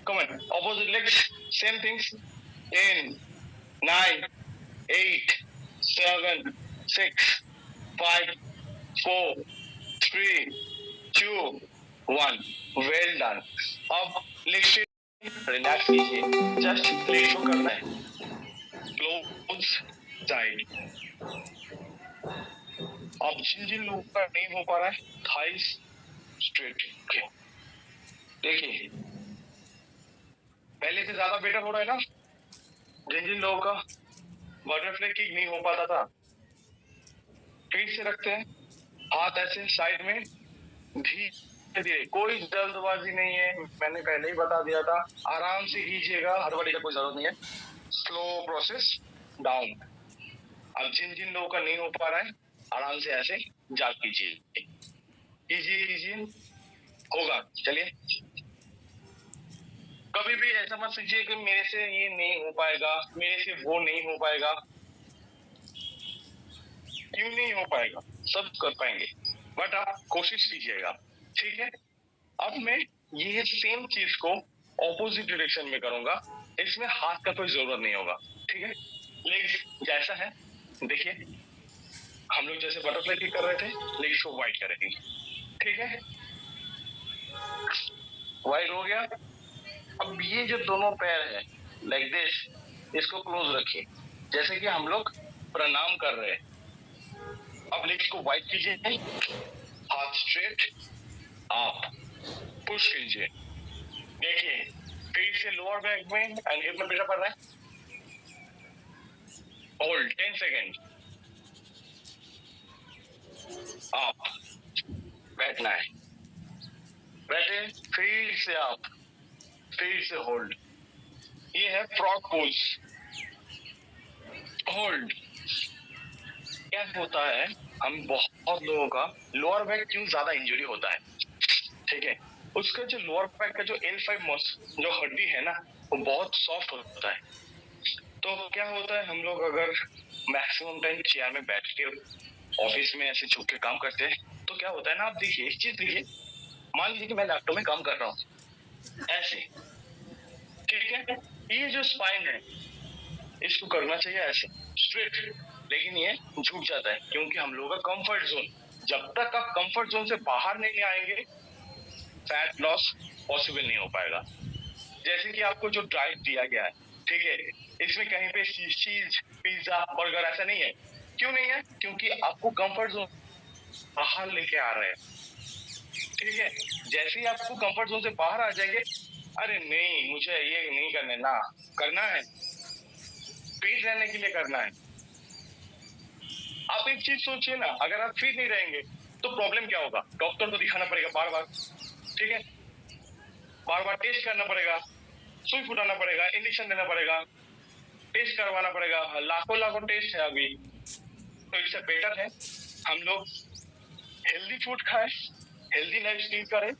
come on opposite legs same things 10 9 8 7 6 5 4 3 2 1 well done। अब लेग रिलैक्स कीजिए, जस्ट लेग शो करना है, क्लोज साइड। अब जिन जिन लोगों का नहीं हो पा रहा है थाइस स्ट्रेट, देखिए पहले से ज्यादा बेटर हो रहा है ना। जिन जिन लोगों का बटरफ्लाई किक नहीं हो पाता था, फिर से रखते हैं हाथ ऐसे साइड में, धीरे धीरे, कोई जल्दबाजी नहीं है, मैंने पहले ही बता दिया था, आराम से कीजिएगा, हड़बड़ी का कोई जरूरत नहीं है, स्लो प्रोसेस डाउन। अब जिन जिन लोगों का नहीं हो पा रहा है आराम से ऐसे जाग कीजिए, कीजिए कीजिए, होगा। चलिए कभी भी ऐसा मत सोचिए कि मेरे से ये नहीं हो पाएगा, मेरे से वो नहीं हो पाएगा। क्यों नहीं हो पाएगा, सब कर पाएंगे, बट आप कोशिश कीजिएगा, ठीक है। अब मैं ये सेम चीज को ऑपोजिट डायरेक्शन में करूंगा, इसमें हाथ का कोई जरूरत नहीं होगा, ठीक है। लेग जैसा है, देखिए हम लोग जैसे बटरफ्लाई किक कर रहे थे, लेग्स को वाइड करेंगे, ठीक है। वाइड हो गया। अब ये जो दोनों पैर है लाइक दिस, इसको क्लोज रखिए, जैसे कि हम लोग प्रणाम कर रहे हैं। अब लेग्स को वाइड कीजिए, हाथ स्ट्रेट, आप पुश कीजिए, देखिए फिर से लोअर बैक में एंड हिप में प्रेशर पड़ रहा है। होल्ड 10 सेकेंड, आप बैठना है, बैठे, फिर से आप, फिर से होल्ड। ये है फ्रॉग पोज, होल्ड। क्या होता है, हम बहुत लोगों का लोअर बैक क्यों ज्यादा इंजरी होता है, ठीक है। उसका जो लोअर बैक का जो L5 जो हड्डी है ना, वो बहुत सॉफ्ट होता है। तो क्या होता है, हम लोग अगर मैक्सिमम टाइम चेयर में बैठ के ऑफिस में ऐसे झुक के काम करते हैं, तो क्या होता है ना, आप देखिए एक चीज देखिए, मान लीजिए कि मैं लैपटॉप में काम कर रहा हूँ ऐसे, ठीक है। ये जो स्पाइन है, इसको करना चाहिए ऐसे स्ट्रेट, लेकिन ये झुक जाता है क्योंकि हम लोगों का कंफर्ट जोन, जब तक आप कंफर्ट जोन से बाहर नहीं आएंगे, फैट लॉस पॉसिबल नहीं हो पाएगा। जैसे कि आपको जो डाइट दिया गया है, ठीक है, इसमें कहीं पे चीज, पिज्जा, बर्गर ऐसा नहीं है। क्यों नहीं है, क्योंकि आपको कंफर्ट जोन बाहर लेके आ रहे हैं, ठीक है। जैसे ही आपको कंफर्ट जोन से बाहर आ जाएंगे, अरे नहीं मुझे ये नहीं करना ना, करना है, फिट रहने के लिए करना है। आप एक चीज सोचिए ना, अगर आप फिट नहीं रहेंगे तो प्रॉब्लम क्या होगा, डॉक्टर को दिखाना पड़ेगा बार बार, ठीक है, बार बार टेस्ट करना पड़ेगा, सुई फुटाना पड़ेगा, इंजेक्शन देना पड़ेगा, टेस्ट करवाना पड़ेगा, लाखों लाखों टेस्ट है अभी। तो इससे बेटर है हम लोग हेल्दी फूड खाएं, हेल्दी लाइफ स्टाइल करें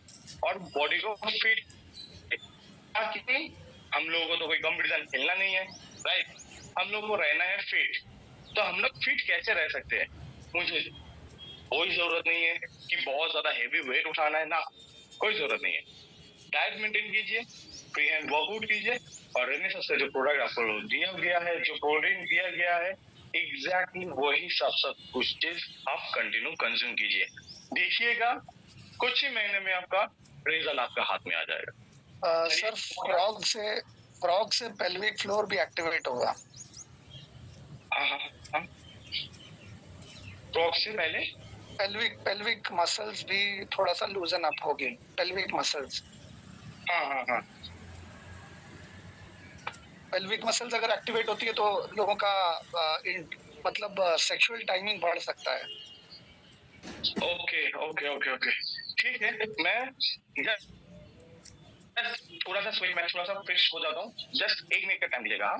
और बॉडी को फिट, ताकि हम लोगों को तो कोई कंपटीशन खेलना नहीं है, राइट, हम लोगों को रहना है फिट। तो हम लोग फिट कैसे रह सकते हैं, मुझे कोई जरूरत नहीं है कि बहुत ज्यादा हेवी वेट उठाना है ना, कोई जरूरत नहीं है। डाइट मेंटेन कीजिए, फ्री हैंड वर्कआउट कीजिए, और रेनेसां से जो प्रोडक्ट आपको दिया गया है, जो प्रोटीन दिया गया है, एग्जैक्टली वही सब कुछ चीज आप कंटिन्यू कंज्यूम कीजिए, देखिएगा कुछ ही महीने में आपका रिजल्ट आपका हाथ में आ जाएगा। सर फ्रॉग से पेल्विक फ्लोर भी एक्टिवेट होगा। हाँ, फ्रॉग से पहले पेल्विक मसल्स भी थोड़ा सा लूजन अप होगी, पेल्विक मसल्स। हाँ। पेल्विक मसल्स अगर एक्टिवेट होती है तो लोगों का मतलब सेक्सुअल टाइमिंग बढ़ सकता है। ओके, ठीक है। मैं थोड़ा सा स्विच, मैं थोड़ा सा फ्रेश हो जाता हूँ, जस्ट 1 मिनट का टाइम दीजिएगा।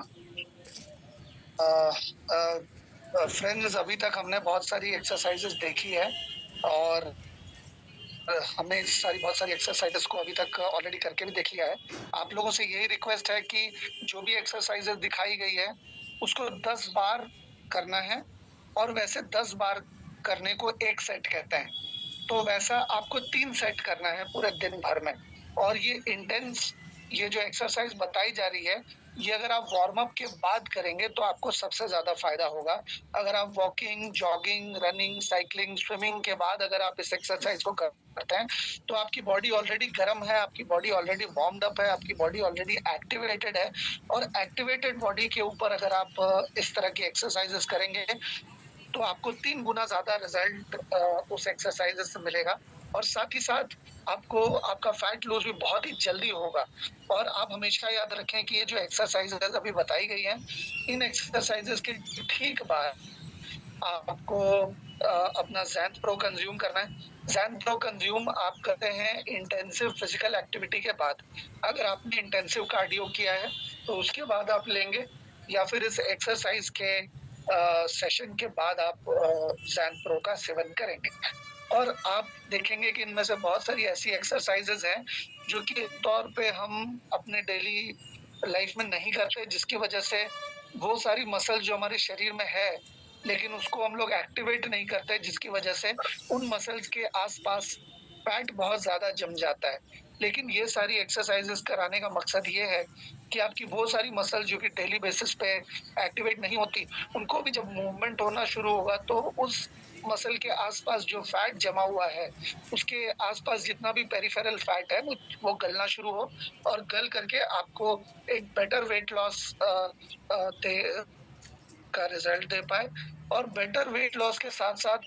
फ्रेंड्स, अभी तक हमने बहुत सारी एक्सरसाइजेस देखी है और हमने बहुत सारी एक्सरसाइजेस को अभी तक ऑलरेडी करके भी देख लिया है। आप लोगों से यही रिक्वेस्ट है कि जो भी एक्सरसाइजेस दिखाई गई है उसको 10 बार करना है, और वैसे 10 बार करने को 1 सेट कहते हैं, तो वैसा आपको 3 सेट करना है पूरे दिन भर में। और ये जो एक्सरसाइज बताई जा रही है, ये अगर आप वार्म अप के बाद करेंगे तो आपको सबसे ज्यादा फायदा होगा। अगर आप walking, jogging, running, cycling, swimming के बाद अगर आप इस एक्सरसाइज को करते हैं तो आपकी बॉडी ऑलरेडी गर्म है, आपकी बॉडी ऑलरेडी वार्म्ड अप है, आपकी बॉडी ऑलरेडी एक्टिवेटेड है, और एक्टिवेटेड बॉडी के ऊपर अगर आप इस तरह की एक्सरसाइजेस करेंगे तो आपको 3 गुना ज्यादा रिजल्ट उस एक्सरसाइजेस से मिलेगा, और साथ ही साथ आपको आपका फैट लॉस भी बहुत ही जल्दी होगा। और आप हमेशा याद रखें कि ये जो एक्सरसाइजेस अभी बताई गई हैं, इन एक्सरसाइजेस के ठीक बाद आपको अपना ज़ैंथ प्रो कंज्यूम करना है। ज़ैंथ प्रो कंज्यूम आप करते हैं इंटेंसिव फिजिकल एक्टिविटी के बाद। अगर आपने इंटेंसिव कार्डियो किया है तो उसके बाद आप लेंगे, या फिर इस एक्सरसाइज के सेशन के बाद आप ज़ैंथ प्रो का सेवन करेंगे। और आप देखेंगे कि इनमें से बहुत सारी ऐसी एक्सरसाइजेज हैं जो कि तौर पे हम अपने डेली लाइफ में नहीं करते, जिसकी वजह से वो सारी मसल जो हमारे शरीर में है लेकिन उसको हम लोग एक्टिवेट नहीं करते, जिसकी वजह से उन मसल्स के आसपास फैट बहुत ज्यादा जम जाता है। लेकिन ये सारी एक्सरसाइजेस कराने का मकसद ये है कि आपकी वो सारी मसल जो कि डेली बेसिस पे एक्टिवेट नहीं होती, उनको भी जब मूवमेंट होना शुरू होगा तो उस मसल के आसपास जो फैट जमा हुआ है, उसके आसपास जितना भी पेरिफेरल फैट है वो गलना शुरू हो, और गल करके आपको एक बेटर वेट लॉस दे का रिजल्ट दे पाए। और बेटर वेट लॉस के साथ साथ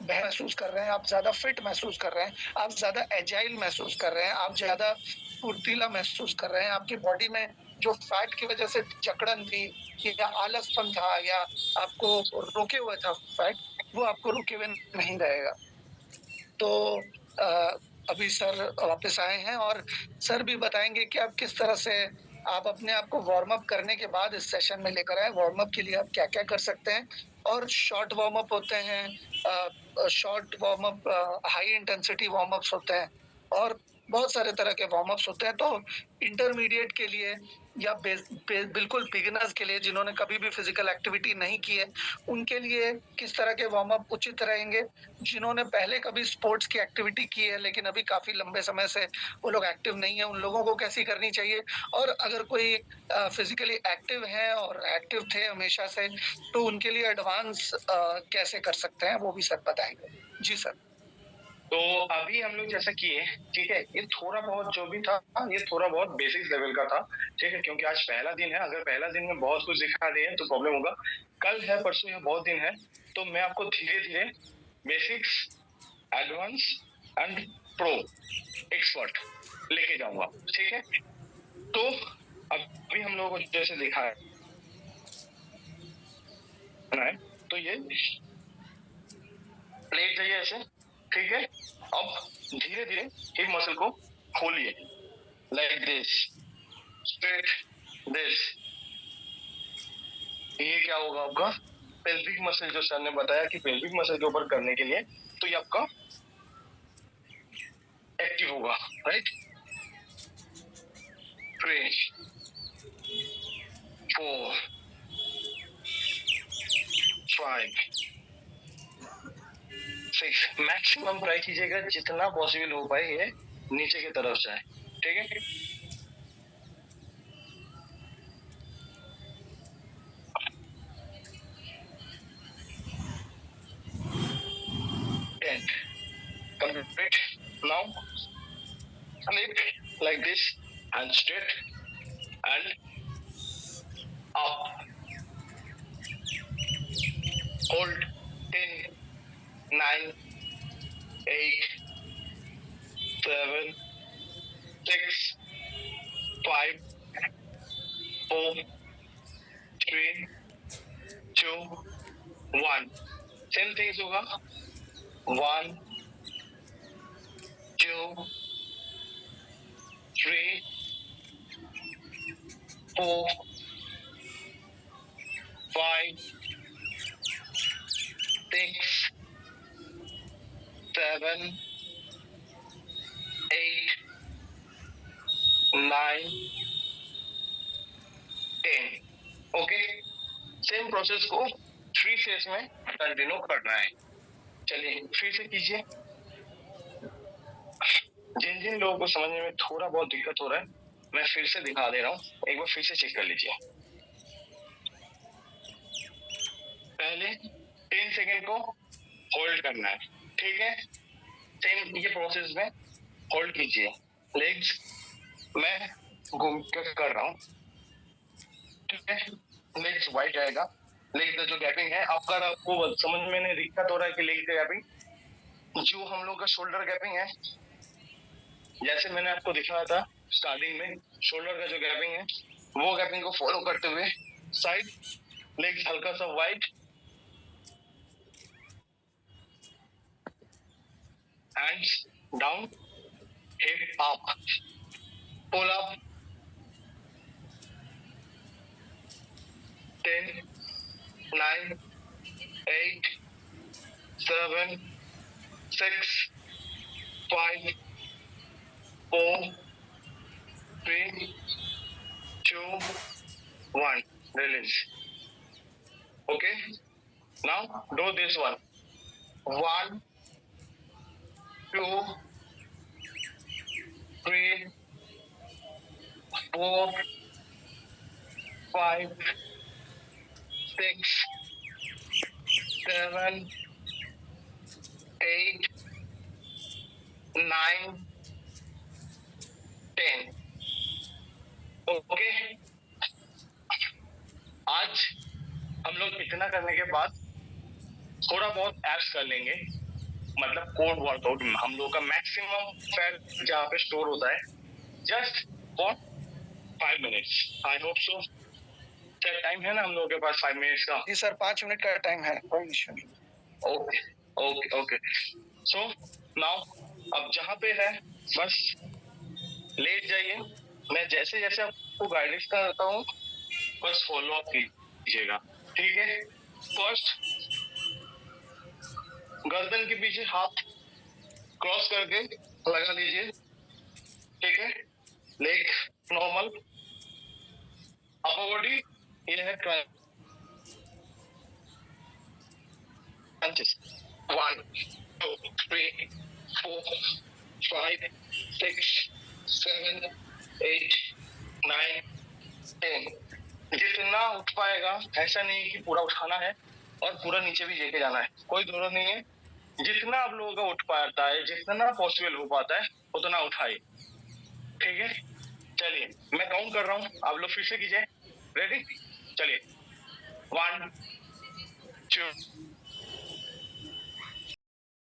महसूस कर रहे हैं, आप ज़्यादा फिट महसूस कर रहे हैं, आप ज़्यादा एजाइल महसूस कर रहे हैं, आप ज़्यादा फुर्तीला महसूस कर रहे हैं, आपकी बॉडी में जो फैट की वजह से जकड़न थी या आलसपन था या आपको रोके हुए था फैट, वो आपको रुके हुए नहीं रहेगा। तो अभी सर वापस आए हैं और सर भी बताएँगे कि आप किस तरह से आप अपने आप को वार्म अप करने के बाद इस सेशन में लेकर आए। वार्म अप के लिए आप क्या-क्या कर सकते हैं, और शॉर्ट वार्म अप होते हैं, short warm up, high intensity warm ups होते हैं, और बहुत सारे तरह के वार्म अप्स होते हैं। तो इंटरमीडिएट के लिए या बिल्कुल बिगिनर्स के लिए जिन्होंने कभी भी फिजिकल एक्टिविटी नहीं की है, उनके लिए किस तरह के वार्म अप उचित रहेंगे? जिन्होंने पहले कभी स्पोर्ट्स की एक्टिविटी की है लेकिन अभी काफ़ी लंबे समय से वो लोग एक्टिव नहीं है, उन लोगों को कैसी करनी चाहिए? और अगर कोई फिज़िकली एक्टिव है और एक्टिव थे हमेशा से, तो उनके लिए एडवांस कैसे कर सकते हैं, वो भी सर बताएँगे। जी सर। तो अभी हम लोग जैसा किए, ठीक है, ये थोड़ा बहुत जो भी था, ये थोड़ा बहुत बेसिक लेवल का था, ठीक है, क्योंकि आज पहला दिन है। अगर पहला दिन में बहुत कुछ सिखा दिए तो प्रॉब्लम होगा। कल है, परसों या बहुत दिन है, तो मैं आपको धीरे धीरे basics, advance and pro, expert लेके जाऊंगा, ठीक है। तो अभी हम लोगों को जैसे दिखाया है, तो ये लेट जाइए ऐसे, ठीक है। अब धीरे धीरे हिप मसल को खोलिए, लाइक दिस, स्ट्रेट दिस। ये क्या होगा आपका पेल्विक मसल, जो सर ने बताया कि पेल्विक मसल के ऊपर करने के लिए, तो ये आपका एक्टिव होगा, राइट। 3 4 5 6, मैक्सिमम ट्राई कीजिएगा जितना पॉसिबल हो पाए ये नीचे की तरफ जाए, ठीक है। 10 complete. Now flip like this and straight and up. Hold 10, 9, 8, 7, 6, 5, 4, 3, 2, 1. Same things होगा. 1, 2, 3, 4, 5, 6, 7, 8, 9, 10. ओके, सेम प्रोसेस को 3 फेज में कंटिन्यू करना है। चलिए फिर से कीजिए। जिन जिन लोगों को समझने में थोड़ा बहुत दिक्कत हो रहा है, मैं फिर से दिखा दे रहा हूँ, एक बार फिर से चेक कर लीजिए। पहले 10 सेकेंड को होल्ड करना है, ठीक है। सेम ये प्रोसेस में होल्ड कीजिए। लेग्स मैं घूम कर रहा हूँ, ठीक है। लेग्स वाइड आएगा। लेग का जो गैपिंग है, आपको समझ में नहीं दिक्कत हो रहा है कि लेग का गैपिंग, जो हम लोग का शोल्डर गैपिंग है, जैसे मैंने आपको दिखाया था स्टार्टिंग में, शोल्डर का जो गैपिंग है, वो गैपिंग को फॉलो करते हुए साइड लेग्स हल्का सा wide, hands down, hip up, pull up, 10, 9, 8, 7, 6, 5, 4, 3, 2, 1. Release. Okay. Now do this one. 1, 2, 3, 4, 5, 6, 7, 8, 9, 10. Okay, आज हम लोग इतना करने के बाद थोड़ा बहुत एब्स कर लेंगे, मतलब कोड वर्कआउट। हम लोग का मैक्सिमम फैट जहाँ पे स्टोर होता है, just for 5 minutes. I hope so. क्या टाइम है ना हम लोगों के पास 5 मिनट्स का? जी सर, 5 मिनट का टाइम है, कोई इश्यू नहीं। Okay okay okay. So now अब जहाँ पे है बस लेट जाइए। मैं जैसे जैसे आपको गाइडेंस करता हूँ बस फॉलो अप कीजिएगा, ठीक है? फर्स्ट, गर्दन के पीछे हाथ क्रॉस करके लगा लीजिए, ठीक है? लेग नॉर्मल, अपर बॉडी ये है क्रंचेस। 1, 2, 3, 4, 5, 6, 7, 8, 9, 10। जितना उठ पाएगा, ऐसा नहीं कि पूरा उठाना है और पूरा नीचे भी लेके जाना है, कोई जरूरत नहीं है। जितना आप लोगों का उठ पाता है, जितना पॉसिबल हो पाता है उतना उठाइए, ठीक है? चलिए मैं काउंट कर रहा हूँ, आप लोग फिर से कीजिए। रेडी? चलिए 1, 2,